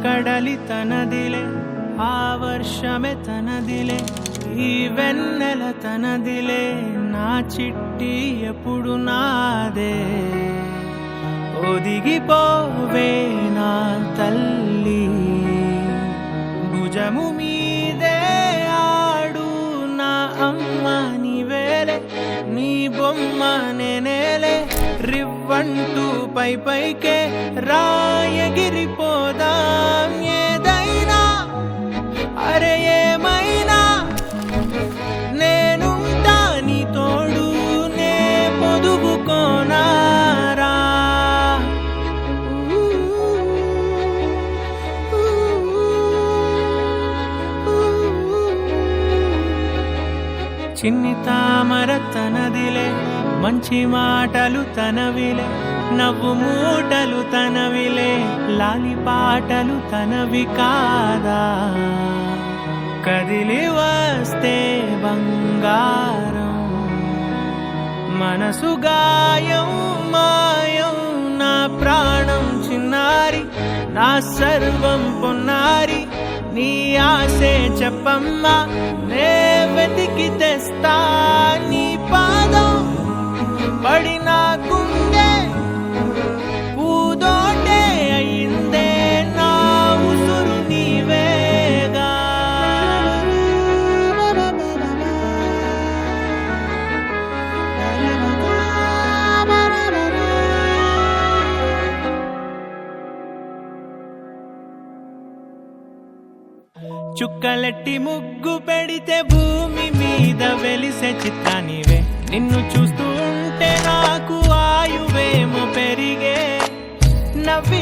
కడలి తనదిలే, ఆ వర్షమే తనదిలే, ఈ వెన్నెల తనదిలే, నా చిట్టి ఎప్పుడు నాదే. ఒదిగిపోవే నా తల్లి, భుజము మీదే ఆడు నా అమ్మ నీవేలే, నీ బొమ్మ నేనేలే, రివ్వంటూ పై పైకే రాయగిరిపోదాం. ఏదైనా అరే ఏమైనా నేనుంటా నీ తోడు, నే పొదుగుకోనారా. చిన్ని తామర తనదిలే, మంచి మాటలు తనవిలే, నవ్వు మూటలు తనవిలే, లాలి పాటలు తనవి కాదా. కదిలి వస్తే బంగారం, మనసు గాయం మాయం, నా ప్రాణం చిన్నారి, నా సర్వం పొన్నారి, నీ ఆశే చెప్పమ్మా, నే వెతికి తెస్తా నీ పాదం. పడిన గుండె పూదోటే అయిందే, నా ఉసురు నీవేగా. చుక్కలెట్టి ముగ్గు పెడితే భూమి మీద వెలిసే చిత్రానివే, నిన్ను చూస్తూ ఉంటే నాకు ఆయువేమో పెరిగే. నవ్వి